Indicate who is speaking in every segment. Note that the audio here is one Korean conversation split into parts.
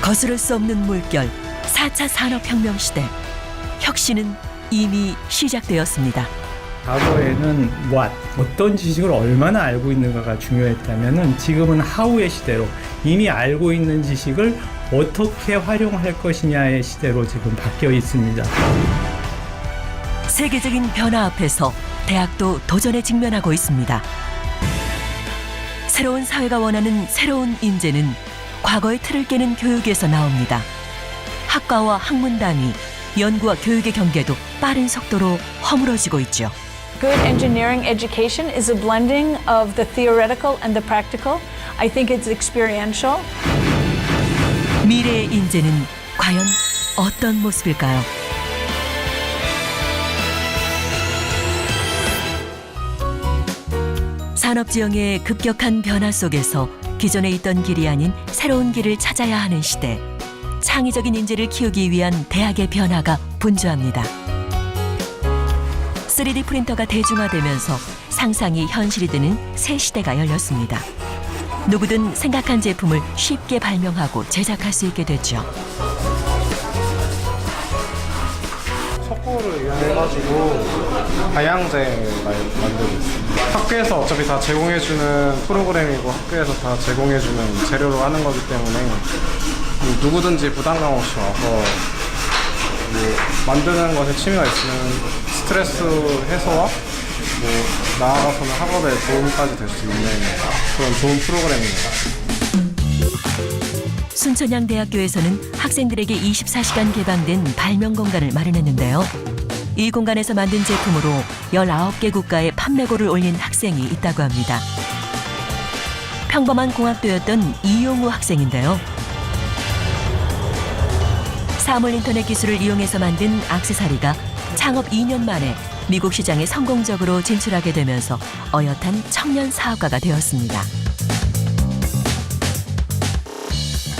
Speaker 1: 거스를 수 없는 물결 4차 산업혁명 시대. 혁신은 이미 시작되었습니다.
Speaker 2: 과거에는 what, 어떤 지식을 얼마나 알고 있는가가 중요했다면 지금은 how의 시대로 이미 알고 있는 지식을 어떻게 활용할 것이냐의 시대로 지금 바뀌어 있습니다.
Speaker 1: 세계적인 변화 앞에서 대학도 도전에 직면하고 있습니다. 새로운 사회가 원하는 새로운 인재는 과거의 틀을 깨는 교육에서 나옵니다. 학과와 학문단위, 연구와 교육의 경계도 빠른 속도로 허물어지고 있죠.
Speaker 3: Good engineering education is a blending of the theoretical and the practical. I think it's experiential.
Speaker 1: 미래의 인재는 과연 어떤 모습일까요? 산업지형의 급격한 변화 속에서 기존에 있던 길이 아닌 새로운 길을 찾아야 하는 시대. 창의적인 인재를 키우기 위한 대학의 변화가 분주합니다. 3D 프린터가 대중화되면서 상상이 현실이 되는 새 시대가 열렸습니다. 누구든 생각한 제품을 쉽게 발명하고 제작할 수 있게 됐죠.
Speaker 4: 석고를 이용해가지고 다양제 만들고 있습니다. 학교에서 어차피 다 제공해주는 프로그램이고 학교에서 다 제공해주는 재료로 하는 거기 때문에 누구든지 부담감 없이 와서 만드는 것에 취미가 있으면 스트레스 해소와 나아가서는 학업에 도움까지 될 수 있는 그런 좋은 프로그램입니다.
Speaker 1: 순천향대학교에서는 학생들에게 24시간 개방된 발명 공간을 마련했는데요. 이 공간에서 만든 제품으로 19개 국가에 판매고를 올린 학생이 있다고 합니다. 평범한 공학도였던 이용우 학생인데요. 사물 인터넷 기술을 이용해서 만든 액세서리가 창업 2년 만에 미국 시장에 성공적으로 진출하게 되면서 어엿한 청년 사업가가 되었습니다.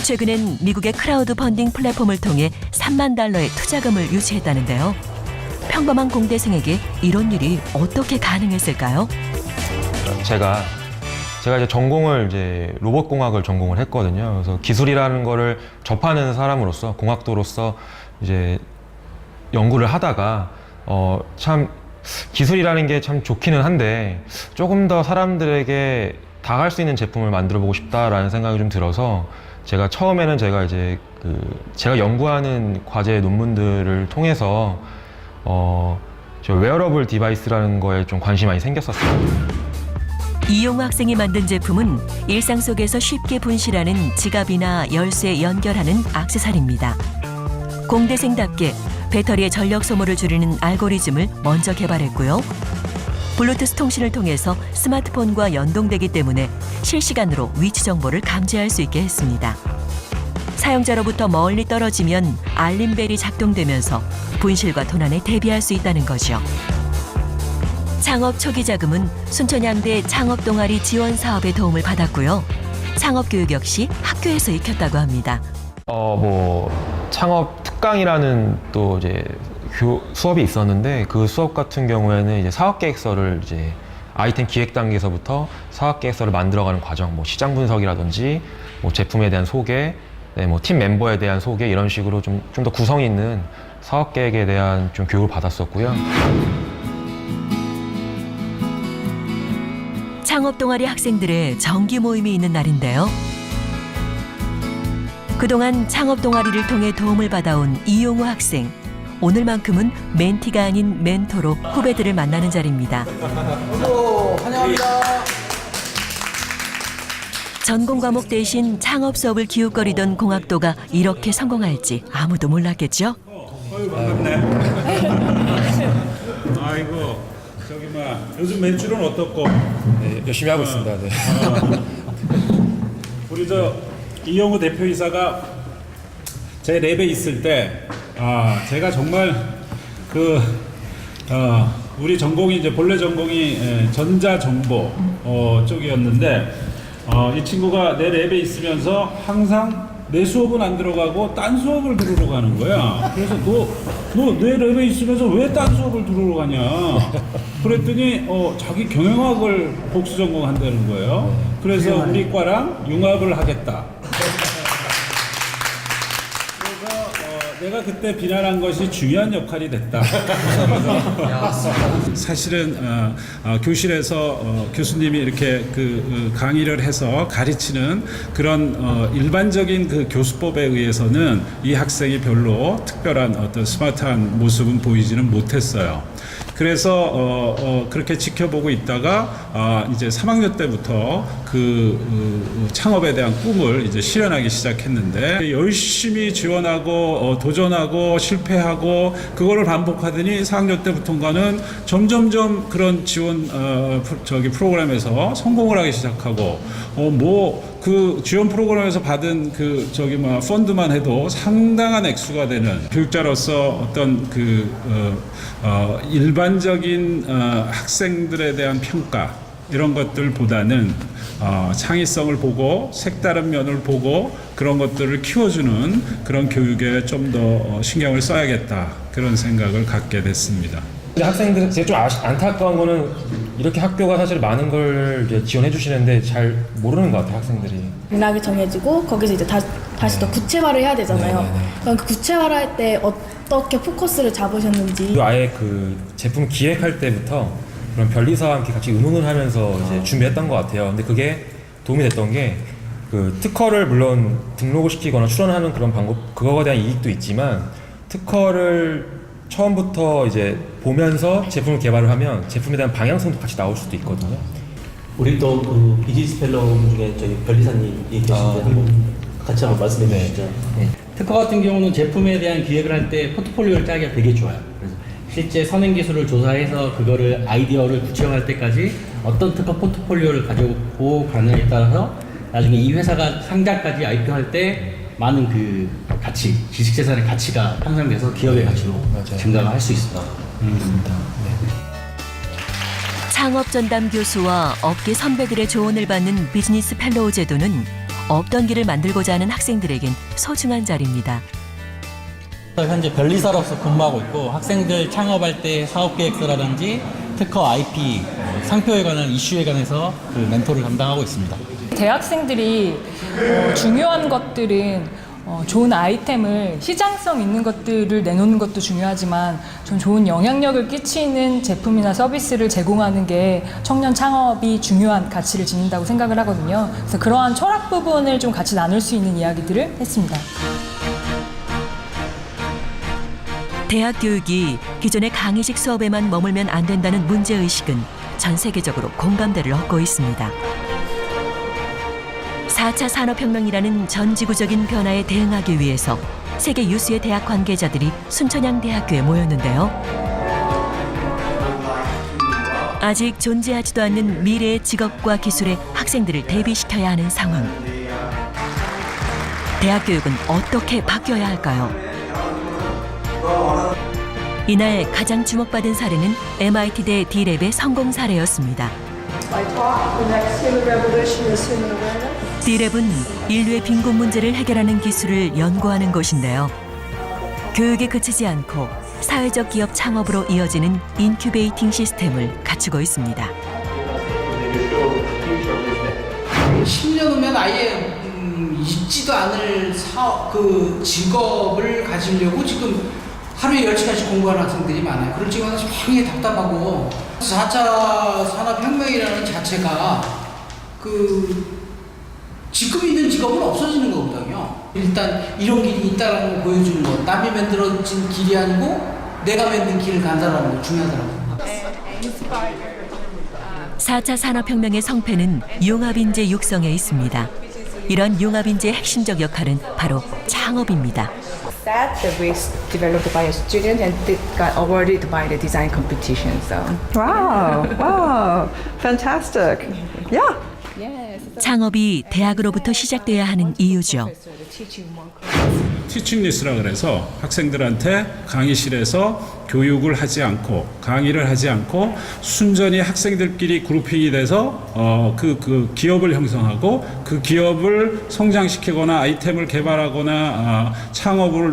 Speaker 1: 최근엔 미국의 크라우드 펀딩 플랫폼을 통해 3만 달러의 투자금을 유치했다는데요. 평범한 공대생에게 이런 일이 어떻게 가능했을까요?
Speaker 5: 제가 이제 전공을 이제 로봇공학을 전공을 했거든요. 그래서 기술이라는 거를 접하는 사람으로서 공학도로서 이제 연구를 하다가 참 기술이라는 게 참 좋기는 한데 조금 더 사람들에게 다가갈 수 있는 제품을 만들어 보고 싶다라는 생각이 좀 들어서 제가 처음에는 제가 연구하는 과제 논문들을 통해서 저 웨어러블 디바이스라는 거에 좀 관심이 많이 생겼었어요.
Speaker 1: 이용우 학생이 만든 제품은 일상 속에서 쉽게 분실하는 지갑이나 열쇠 연결하는 액세서리입니다. 공대생답게 배터리의 전력 소모를 줄이는 알고리즘을 먼저 개발했고요. 블루투스 통신을 통해서 스마트폰과 연동되기 때문에 실시간으로 위치 정보를 감지할 수 있게 했습니다. 사용자로부터 멀리 떨어지면 알림벨이 작동되면서 분실과 도난에 대비할 수 있다는 거죠. 창업 초기 자금은 순천향대 창업 동아리 지원 사업의 도움을 받았고요. 창업 교육 역시 학교에서 익혔다고 합니다.
Speaker 5: 창업 특강이라는 또 이제 수업이 있었는데 그 수업 같은 경우에는 이제 사업계획서를 이제 아이템 기획 단계에서부터 사업계획서를 만들어가는 과정, 시장 분석이라든지 제품에 대한 소개, 팀 멤버에 대한 소개 이런 식으로 좀 더 구성 있는 사업계획에 대한 좀 교육을 받았었고요.
Speaker 1: 창업 동아리 학생들의 정기 모임이 있는 날인데요. 그동안 창업 동아리를 통해 도움을 받아온 이용우 학생. 오늘만큼은 멘티가 아닌 멘토로 후배들을 만나는 자리입니다.
Speaker 6: 환영합니다.
Speaker 1: 전공 과목 대신 창업 수업을 기웃거리던 공학도가 이렇게 성공할지 아무도 몰랐겠죠?
Speaker 7: 반갑네. 아이고, 요즘 매출은 어떻고?
Speaker 6: 네, 열심히 하고 있습니다. 네.
Speaker 7: 우리 이용우 대표이사가 제 랩에 있을 때, 제가 정말 우리 전공이 이제 본래 전공이 전자정보 쪽이었는데, 이 친구가 내 랩에 있으면서 항상 내 수업은 안 들어가고 딴 수업을 들으러 가는 거야. 그래서 너 내 랩에 있으면서 왜 딴 수업을 들으러 가냐? 그랬더니 자기 경영학을 복수 전공한다는 거예요. 그래서 우리 과랑 융합을 하겠다. 내가 그때 비난한 것이 중요한 역할이 됐다. 사실은 교실에서 교수님이 이렇게 강의를 해서 가르치는 그런 일반적인 그 교수법에 의해서는 이 학생이 별로 특별한 어떤 스마트한 모습은 보이지는 못했어요. 그래서 그렇게 지켜보고 있다가 이제 3학년 때부터 창업에 대한 꿈을 이제 실현하기 시작했는데 열심히 지원하고 도전하고 실패하고 그거를 반복하더니 4학년 때부터인가는 점점점 그런 지원 프로그램에서 성공을 하기 시작하고 그 지원 프로그램에서 받은 펀드만 해도 상당한 액수가 되는 교육자로서 어떤 일반적인 학생들에 대한 평가 이런 것들보다는 창의성을 보고 색다른 면을 보고 그런 것들을 키워주는 그런 교육에 좀 더 신경을 써야겠다 그런 생각을 갖게 됐습니다.
Speaker 5: 학생들 제가 좀 안타까운 거는 이렇게 학교가 사실 많은 걸 이제 지원해 주시는데 잘 모르는 것 같아요, 학생들이.
Speaker 8: 맥락이 정해지고 거기서 이제 다시 더 구체화를 해야 되잖아요. 그럼 그 구체화를 할 때 어떻게 포커스를 잡으셨는지.
Speaker 5: 아예 그 제품 기획할 때부터 그런 변리사와 함께 같이 의논을 하면서 이제 준비했던 것 같아요. 근데 그게 도움이 됐던 게 그 특허를 물론 등록을 시키거나 출원하는 그런 방법, 그거에 대한 이익도 있지만 특허를 처음부터 이제 보면서 제품을 개발을 하면 제품에 대한 방향성도 같이 나올 수도 있거든요.
Speaker 9: 우리 또 그 비즈니스 펠로우 중에 저희 변리사님 계신데 한번 같이 한번 말씀해 주시죠.
Speaker 10: 네. 특허 같은 경우는 제품에 대한 기획을 할 때 포트폴리오를 짜기가 되게 좋아요. 그래서 실제 선행 기술을 조사해서 그거를 아이디어를 구체화할 때까지 어떤 특허 포트폴리오를 가지고 가느냐에 따라서 나중에 이 회사가 상장까지 IPO할 때 많은 그 가치, 지식재산의 가치가 향상돼서 기업의 가치로 증가가 할 수 있다.
Speaker 1: 창업 전담 교수와 업계 선배들의 조언을 받는 비즈니스 펠로우 제도는 없던 길을 만들고자 하는 학생들에겐 소중한 자리입니다.
Speaker 10: 현재 변리사로서 근무하고 있고 학생들 창업할 때 사업계획서라든지 특허 IP, 상표에 관한 이슈에 관해서 그 멘토를 담당하고 있습니다.
Speaker 11: 대학생들이 중요한 것들은 좋은 아이템을 시장성 있는 것들을 내놓는 것도 중요하지만 좀 좋은 영향력을 끼치는 제품이나 서비스를 제공하는 게 청년 창업이 중요한 가치를 지닌다고 생각을 하거든요. 그래서 그러한 철학 부분을 좀 같이 나눌 수 있는 이야기들을 했습니다.
Speaker 1: 대학 교육이 기존의 강의식 수업에만 머물면 안 된다는 문제의식은 전 세계적으로 공감대를 얻고 있습니다. 4차 산업혁명이라는 전지구적인 변화에 대응하기 위해서 세계 유수의 대학 관계자들이 순천향대학교에 모였는데요. 아직 존재하지도 않는 미래의 직업과 기술에 학생들을 대비시켜야 하는 상황. 대학 교육은 어떻게 바뀌어야 할까요? 이날 가장 주목받은 사례는 MIT대 D랩의 성공 사례였습니다. D랩은 인류의 빈곤 문제를 해결하는 기술을 연구하는 곳인데요. 교육에 그치지 않고 사회적 기업 창업으로 이어지는 인큐베이팅 시스템을 갖추고 있습니다.
Speaker 12: 10년 후면 아예 잊지도 않을 직업을 가지려고 지금 하루에 10시간씩 공부하는 학생들이 많아요. 그걸 지금 굉장히 답답하고 4차 산업혁명이라는 자체가 지금 있는 직업은 없어지는 거거든요. 일단 이런 길이 있다라는 걸 보여주는 거. 남이 만들어진 길이 아니고 내가 만든 길을 간다라는 거 중요하더라고요.
Speaker 1: 4차 산업혁명의 성패는 융합인재 육성에 있습니다. 이런 융합인재의 핵심적 역할은 바로 창업입니다.
Speaker 13: That was developed by a student and got awarded by the design competition. So.
Speaker 14: Wow, fantastic. Yeah.
Speaker 1: 창업이 대학으로부터 시작돼야 하는 이유죠.
Speaker 7: 티칭리스라 그래서 학생들한테 강의실에서 교육을 하지 않고 강의를 하지 않고 순전히 학생들끼리 그룹핑이 돼서 그 기업을 형성하고 그 기업을 성장시키거나 아이템을 개발하거나 창업을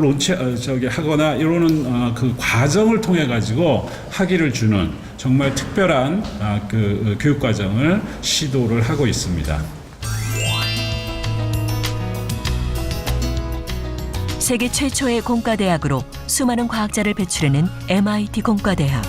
Speaker 7: 하거나 이러는 그 과정을 통해 가지고 학위를 주는 정말 특별한 그 교육 과정을 시도를 하고 있습니다.
Speaker 1: 세계 최초의 공과대학으로 수많은 과학자를 배출해낸 MIT 공과대학.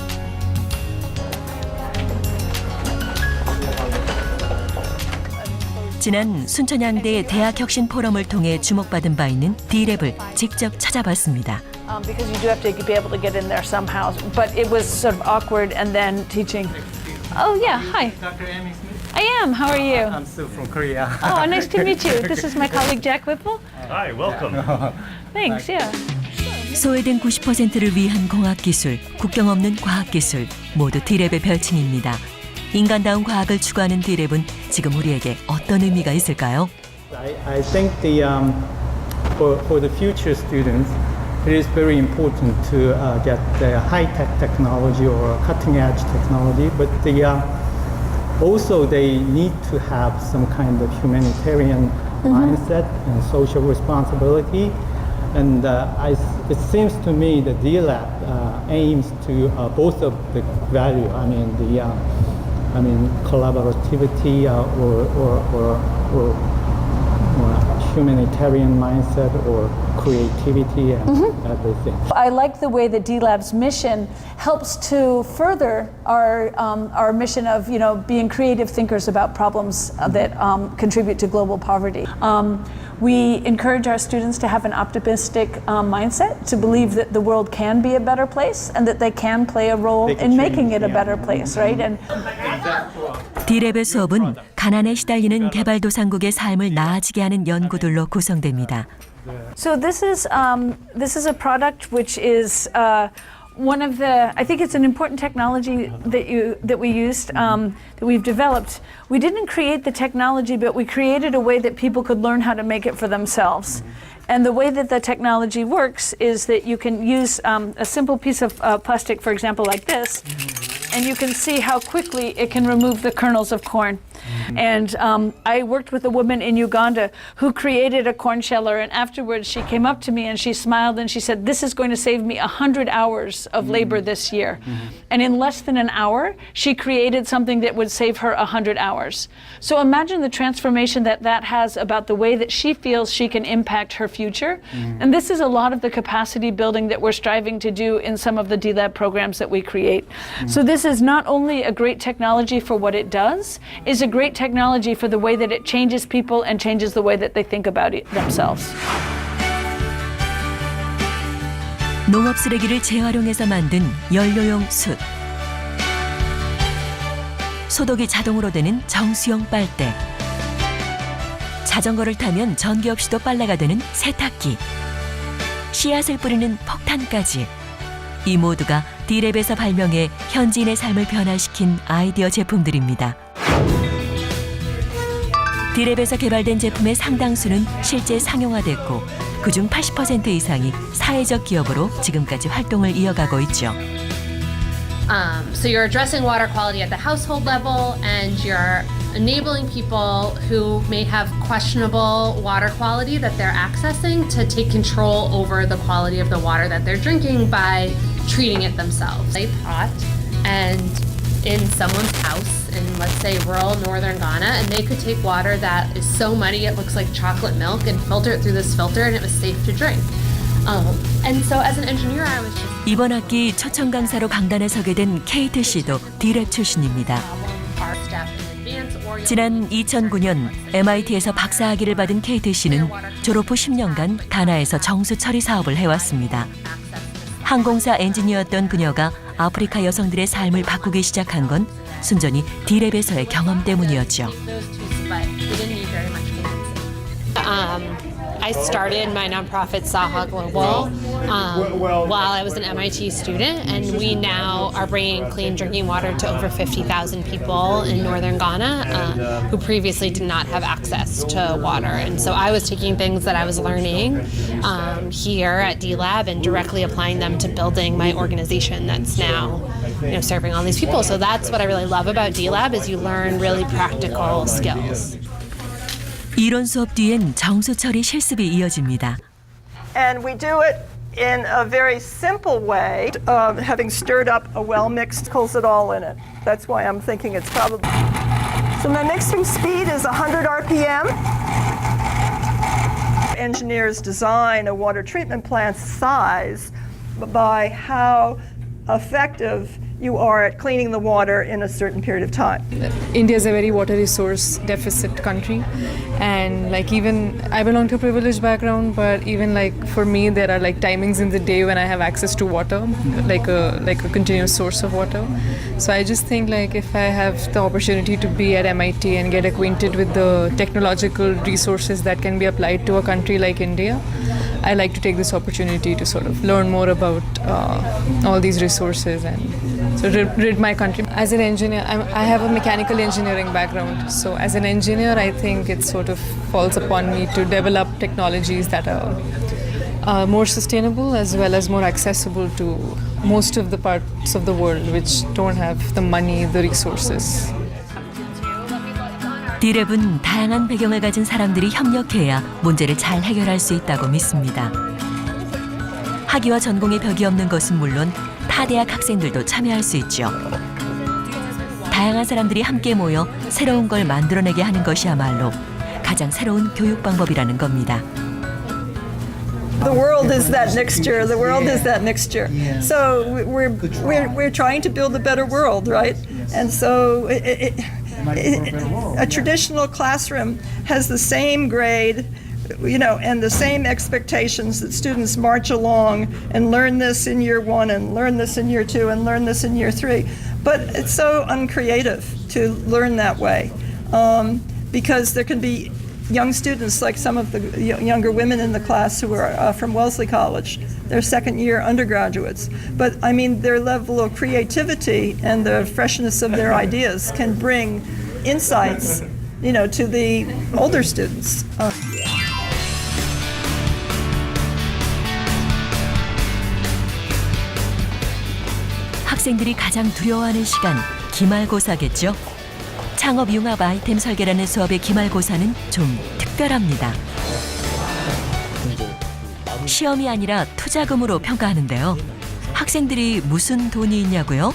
Speaker 1: 지난 순천향대 대학혁신 포럼을 통해 주목받은 바 있는 D랩을 직접 찾아봤습니다.
Speaker 3: Because you do have to be able to get in there somehow. But it was sort of awkward and then teaching. Oh, yeah. Hi.
Speaker 2: Dr. Amy Smith?
Speaker 3: I am. How are you?
Speaker 2: I'm Sue from Korea.
Speaker 3: Oh, nice to meet you. This is my colleague Jack Whipple.
Speaker 2: Hi, welcome.
Speaker 3: Thanks, yeah.
Speaker 1: 소외된 90%를 위한 공학기술, 국경 없는 과학기술, 모두 D랩의 별칭입니다. 인간다운 과학을 추구하는 D랩은 지금 우리에게 어떤 의미가 있을까요?
Speaker 2: I think for the future students, it is very important to get the high-tech technology or cutting-edge technology, but also they need to have some kind of humanitarian mindset and social responsibility. And it seems to me that DLab aims to both of the value. I mean collaborativity or humanitarian mindset or creativity and everything.
Speaker 3: I like the way that DLab's mission helps to further our mission of being creative thinkers about problems that contribute to global poverty. We encourage our students to have an optimistic mindset, to believe that the world can be a better place and that they can play a role in making it a better place, right? And
Speaker 1: D랩의 수업은 가난에 시달리는 개발도상국의 삶을 나아지게 하는 연구들로 구성됩니다.
Speaker 3: so this is a product which is one of the, I think it's an important technology that we used, that we've developed. We didn't create the technology, but we created a way that people could learn how to make it for themselves. And the way that the technology works is that you can use a simple piece of plastic, for example, like this, and you can see how quickly it can remove the kernels of corn. And I worked with a woman in Uganda who created a corn sheller, and afterwards she came up to me and she smiled and she said, "This is going to save me 100 hours of labor this year." And in less than an hour, she created something that would save her 100 hours. So imagine the transformation that has about the way that she feels she can impact her future. And this is a lot of the capacity building that we're striving to do in some of the DLab programs that we create. So this is not only a great technology for what it does, is a great technology for the way that it changes people and changes the way that they think about it themselves.
Speaker 1: 농업 쓰레기를 재활용해서 만든 연료용 숯, 소독이 자동으로 되는 정수용 빨대, 자전거를 타면 전기 없이도 빨래가 되는 세탁기, 씨앗을 뿌리는 폭탄까지 이 모두가 D랩에서 발명해 현지인의 삶을 변화시킨 아이디어 제품들입니다. D랩에서 개발된 제품의 상당수는 실제 상용화됐고 그중 80% 이상이 사회적 기업으로 지금까지 활동을 이어가고 있죠.
Speaker 15: So you're addressing water quality at the household level and you're enabling people who may have questionable water quality that they're accessing to take control over the quality of the water that they're drinking by treating it themselves. A pot and in someone's house in, let's say, rural northern Ghana, and they could take water that is so muddy it looks like chocolate milk and filter it through this filter and it was safe to drink. And so as an engineer, I was just
Speaker 1: 이번 학기 초청 강사로 강단에 서게 된 케이트 씨도 D랩 출신입니다. 지난 2009년 MIT에서 박사학위를 받은 케이트 씨는 졸업 후 10년간 가나에서 정수 처리 사업을 해왔습니다. 항공사 엔지니어였던 그녀가 아프리카 여성들의 삶을 바꾸기 시작한 건 순전히 D랩에서의 경험 때문이었죠.
Speaker 15: I started my nonprofit Saha Global while I was an MIT student, and we now are bringing clean drinking water to over 50,000 people in northern Ghana who previously did not have access to water. And so I was taking things that I was learning here at DLab and directly applying them to building my organization that's now serving all these people. So that's what I really love about DLab is you learn really practical skills.
Speaker 1: 이론 수업 뒤엔 정수 처리 실습이 이어집니다.
Speaker 14: And we do it in a very simple way, having stirred up a well-mixed, pulls it all in it. That's why I'm thinking it's probably... So my mixing speed is 100 RPM. engineers design a water treatment plant's size by how effective you are at cleaning the water in a certain period of time.
Speaker 13: India is a very water resource deficit country, and like even I belong to a privileged background, but even like for me there are like timings in the day when I have access to water, like a continuous source of water. So I just think like if I have the opportunity to be at MIT and get acquainted with the technological resources that can be applied to a country like India, I like to take this opportunity to sort of learn more about all these resources and so rid my country. As an engineer, I have a mechanical engineering background. So as an engineer, I think it sort of falls upon me to develop technologies that are more sustainable as well as more accessible to most of the parts of the world which don't have the money, the resources.
Speaker 1: 디랩은 다양한 배경을 가진 사람들이 협력해야 문제를 잘 해결할 수 있다고 믿습니다. 학위와 전공의 벽이 없는 것은 물론 타 대학 학생들도 참여할 수 있죠. 다양한 사람들이 함께 모여 새로운 걸 만들어내게 하는 것이야말로 가장 새로운 교육 방법이라는 겁니다.
Speaker 14: The world is that mixture. The world is that mixture. So we're trying to build a better world, right? And so a traditional classroom has the same grade, you know, and the same expectations that students march along and learn this in year 1 and learn this in year 2 and learn this in year 3. But it's so uncreative to learn that way because there can be young students, like some of the younger women in the class who are from Wellesley College. They're second-year undergraduates. But, I mean, their level of creativity and the freshness of their ideas can bring insights, you know, to the older students.
Speaker 1: 학생들이 가장 두려워하는 시간, 기말고사겠죠? 창업융합 아이템 설계라는 수업의 기말고사는 좀 특별합니다. 시험이 아니라 투자금으로 평가하는데요. 학생들이 무슨 돈이 있냐고요?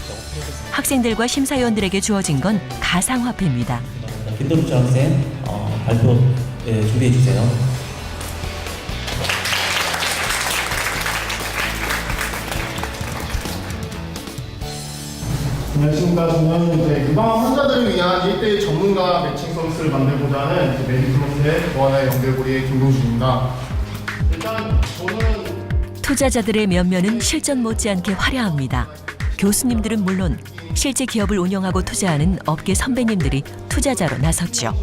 Speaker 1: 학생들과 심사위원들에게 주어진 건 가상화폐입니다.
Speaker 9: 김동주 학생 발표 준비해 주세요.
Speaker 16: 안녕하십니까. 저는 유방암 환자들을 위한 1대1 전문가 매칭 서비스를 만들고자 하는 메디플러스의 보안의 연결고리의 김동준입니다. 일단 저는
Speaker 1: 투자자들의 면면은 실전 못지않게 화려합니다. 교수님들은 물론 실제 기업을 운영하고 투자하는 업계 선배님들이 투자자로 나섰죠.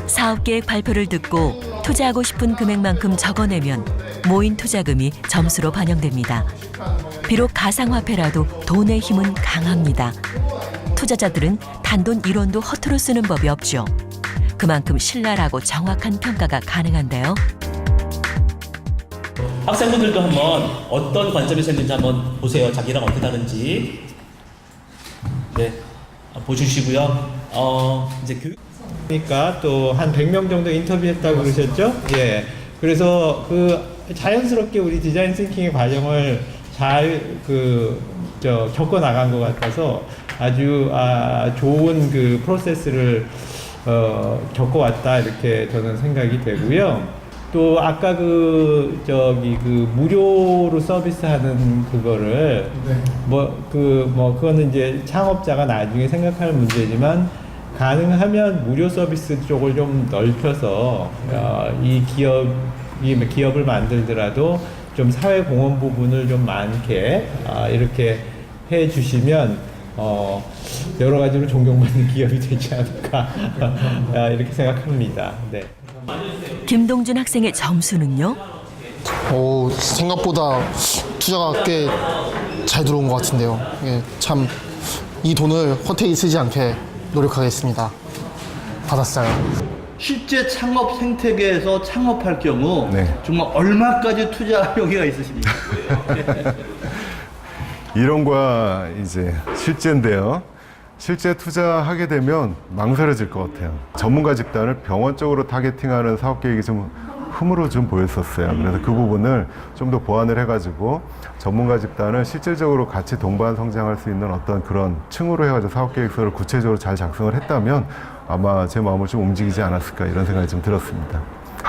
Speaker 1: 사업계획 발표를 듣고 투자하고 싶은 금액만큼 적어내면 모인 투자금이 점수로 반영됩니다. 비록 가상화폐라도 돈의 힘은 강합니다. 투자자들은 단돈 1원도 허투루 쓰는 법이 없죠. 그만큼 신랄하고 정확한 평가가 가능한데요.
Speaker 9: 학생분들도 한번 어떤 관점에서 했는지 한번 보세요. 자기랑 어떻게 다른지. 네, 보여주시고요. 이제 교육.
Speaker 2: 그러니까 또 한 100명 정도 인터뷰했다고 그러셨죠? 예. 그래서 그 자연스럽게 우리 디자인 싱킹의 과정을 잘 겪어 나간 것 같아서 아주 좋은 그 프로세스를 겪어왔다 이렇게 저는 생각이 되고요. 또 아까 무료로 서비스하는 그거를 그거는 이제 창업자가 나중에 생각할 문제지만 가능하면 무료 서비스 쪽을 좀 넓혀서 이 기업을 만들더라도 좀 사회 공헌 부분을 좀 많게 이렇게 해 주시면 여러 가지로 존경받는 기업이 되지 않을까 이렇게 생각합니다. 네.
Speaker 1: 김동준 학생의 점수는요?
Speaker 16: 생각보다 투자가 꽤 잘 들어온 것 같은데요. 예, 참 이 돈을 허투루 쓰지 않게 노력하겠습니다. 받았어요.
Speaker 17: 실제 창업 생태계에서 창업할 경우 정말 얼마까지 투자 용의가 있으십니까?
Speaker 18: 이론과 이제 실제인데요. 실제 투자하게 되면 망설여질 것 같아요. 전문가 집단을 병원 쪽으로 타겟팅하는 사업 계획이 좀 흠으로 좀 보였었어요. 그래서 그 부분을 좀 더 보완을 해가지고 전문가 집단을 실질적으로 같이 동반 성장할 수 있는 어떤 그런 층으로 해가지고 사업 계획서를 구체적으로 잘 작성을 했다면 아마 제 마음을 좀 움직이지 않았을까 이런 생각이 좀 들었습니다.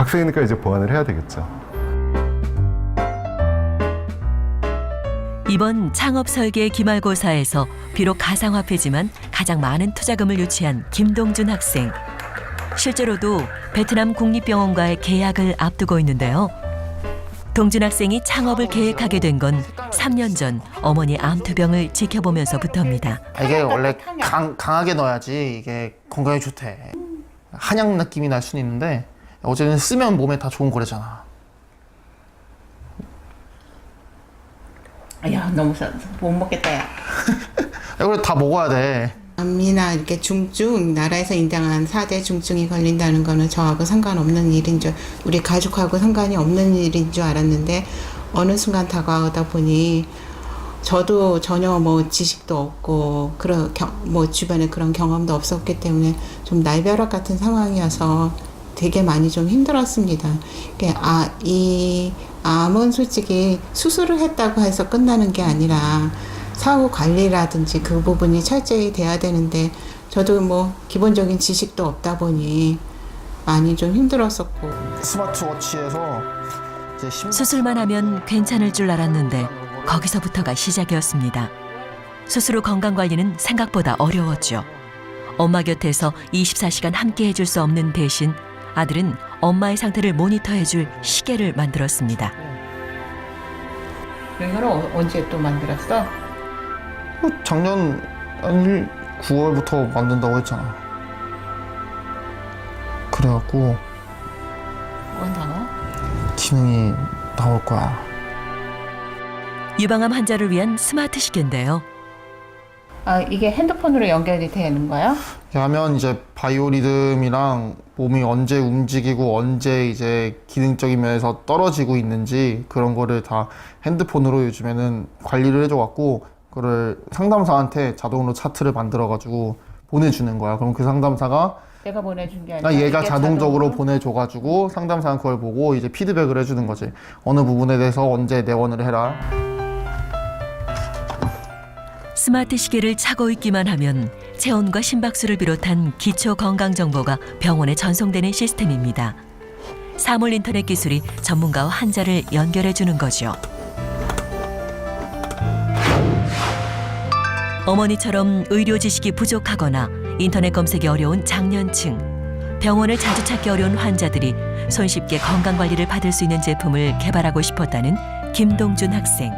Speaker 18: 학생이니까 이제 보완을 해야 되겠죠.
Speaker 1: 이번 창업 설계 기말고사에서 비록 가상화폐지만 가장 많은 투자금을 유치한 김동준 학생. 실제로도 베트남 국립병원과의 계약을 앞두고 있는데요. 동준 학생이 창업을 계획하게 된 건 3년 전 어머니 암투병을 지켜보면서부터입니다.
Speaker 16: 이게 원래 강하게 넣어야지 이게 건강에 좋대. 한약 느낌이 날 수는 있는데 어제는 쓰면 몸에 다 좋은 거래잖아.
Speaker 19: 야, 너무 못 먹겠다, 야.
Speaker 16: 이걸 다 먹어야 돼.
Speaker 19: 암이나 이렇게 중증, 나라에서 인정한 4대 중증이 걸린다는 거는 저하고 상관없는 일인 줄, 우리 가족하고 상관이 없는 일인 줄 알았는데, 어느 순간 다가오다 보니, 저도 전혀 뭐 지식도 없고, 뭐 주변에 그런 경험도 없었기 때문에 좀 날벼락 같은 상황이어서 되게 많이 좀 힘들었습니다. 이 암은 솔직히 수술을 했다고 해서 끝나는 게 아니라 사후 관리라든지 그 부분이 철저히 돼야 되는데 저도 뭐 기본적인 지식도 없다 보니 많이 좀 힘들었었고.
Speaker 16: 스마트워치에서 이제
Speaker 1: 수술만 하면 괜찮을 줄 알았는데 거기서부터가 시작이었습니다. 수술 후 건강관리는 생각보다 어려웠죠. 엄마 곁에서 24시간 함께 해줄 수 없는 대신 아들은 엄마의 상태를 모니터해줄 시계를 만들었습니다.
Speaker 19: 이거를 언제 또 만들었어?
Speaker 16: 작년 9월부터 만든다고 했잖아. 그래갖고
Speaker 19: 뭔 단어?
Speaker 16: 기능이 나올 거야.
Speaker 1: 유방암 환자를 위한 스마트 시계인데요.
Speaker 19: 이게 핸드폰으로 연결이 되는 거야?
Speaker 16: 하면 이제 바이오리듬이랑 몸이 언제 움직이고 언제 이제 기능적인 면에서 떨어지고 있는지 그런 거를 다 핸드폰으로 요즘에는 관리를 해줘갖고 그거를 상담사한테 자동으로 차트를 만들어가지고 보내주는 거야. 그럼 그 상담사가
Speaker 19: 내가 보내준 게 아니라
Speaker 16: 얘가
Speaker 19: 이게
Speaker 16: 자동적으로 보내줘가지고 상담사는 그걸 보고 이제 피드백을 해주는 거지. 어느 부분에 대해서 언제 내원을 해라.
Speaker 1: 스마트 시계를 차고 있기만 하면 체온과 심박수를 비롯한 기초 건강 정보가 병원에 전송되는 시스템입니다. 사물 인터넷 기술이 전문가와 환자를 연결해 주는 거죠. 어머니처럼 의료 지식이 부족하거나 인터넷 검색이 어려운 장년층, 병원을 자주 찾기 어려운 환자들이 손쉽게 건강 관리를 받을 수 있는 제품을 개발하고 싶었다는 김동준 학생.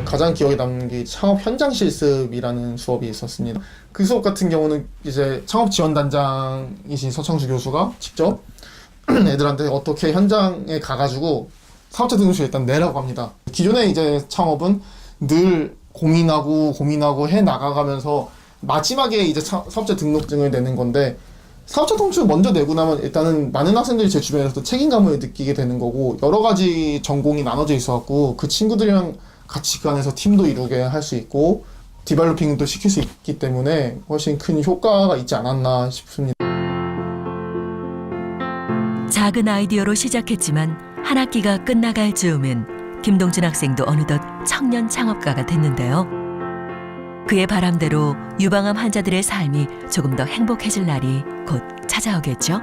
Speaker 16: 가장 기억에 남는 게 창업 현장 실습이라는 수업이 있었습니다. 그 수업 같은 경우는 이제 창업 지원단장이신 서창수 교수가 직접 애들한테 어떻게 현장에 가가지고 사업자 등록증을 일단 내라고 합니다. 기존에 이제 창업은 늘 고민하고 해 나가가면서 마지막에 이제 사업자 등록증을 내는 건데 사업자 등록증을 먼저 내고 나면 일단은 많은 학생들이 제 주변에서도 책임감을 느끼게 되는 거고 여러 가지 전공이 나눠져 있어갖고 그 친구들이랑 같이 그 안에서 팀도 이루게 할 수 있고 디벨로핑도 시킬 수 있기 때문에 훨씬 큰 효과가 있지 않았나 싶습니다.
Speaker 1: 작은 아이디어로 시작했지만 한 학기가 끝나갈 즈음엔 김동준 학생도 어느덧 청년 창업가가 됐는데요. 그의 바람대로 유방암 환자들의 삶이 조금 더 행복해질 날이 곧 찾아오겠죠.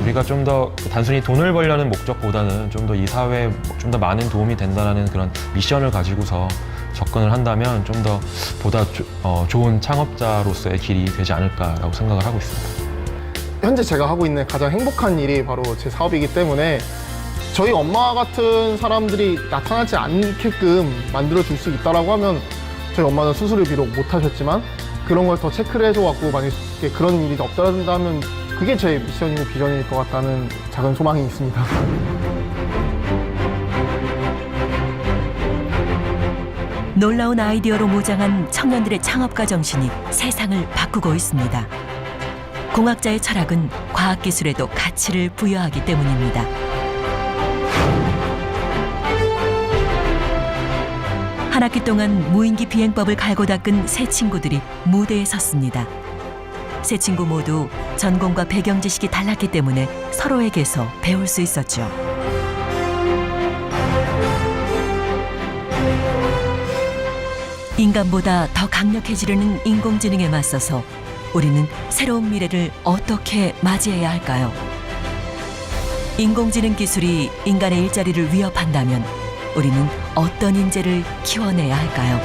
Speaker 5: 우리가 좀 더 단순히 돈을 벌려는 목적보다는 좀 더 이 사회에 좀 더 많은 도움이 된다는 그런 미션을 가지고서 접근을 한다면 좀 더 보다 좋은 창업자로서의 길이 되지 않을까라고 생각을 하고 있습니다.
Speaker 16: 현재 제가 하고 있는 가장 행복한 일이 바로 제 사업이기 때문에 저희 엄마 같은 사람들이 나타나지 않게끔 만들어줄 수 있다고 하면 저희 엄마는 수술을 비록 못하셨지만 그런 걸 더 체크를 해줘갖고 만약에 그런 일이 없다면 그게 제 미션이고 비전일 것 같다는 작은 소망이 있습니다.
Speaker 1: 놀라운 아이디어로 무장한 청년들의 창업가 정신이 세상을 바꾸고 있습니다. 공학자의 철학은 과학기술에도 가치를 부여하기 때문입니다. 한 학기 동안 무인기 비행법을 갈고 닦은 세 친구들이 무대에 섰습니다. 세 친구 모두 전공과 배경 지식이 달랐기 때문에 서로에게서 배울 수 있었죠. 인간보다 더 강력해지려는 인공지능에 맞서서 우리는 새로운 미래를 어떻게 맞이해야 할까요? 인공지능 기술이 인간의 일자리를 위협한다면 우리는 어떤 인재를 키워내야 할까요?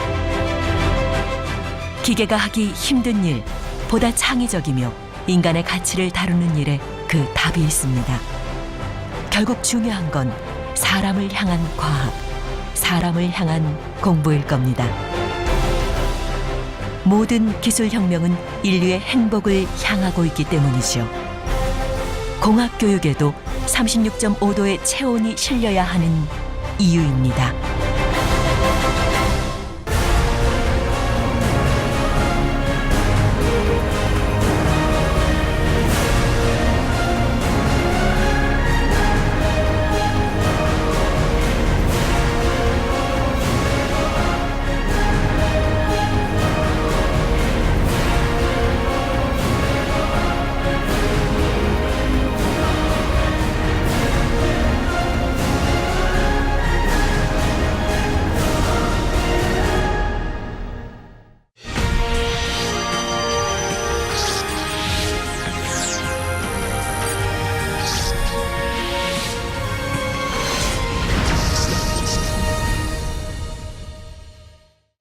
Speaker 1: 기계가 하기 힘든 일, 보다 창의적이며 인간의 가치를 다루는 일에 그 답이 있습니다. 결국 중요한 건 사람을 향한 과학, 사람을 향한 공부일 겁니다. 모든 기술혁명은 인류의 행복을 향하고 있기 때문이죠. 공학교육에도 36.5도의 체온이 실려야 하는 이유입니다.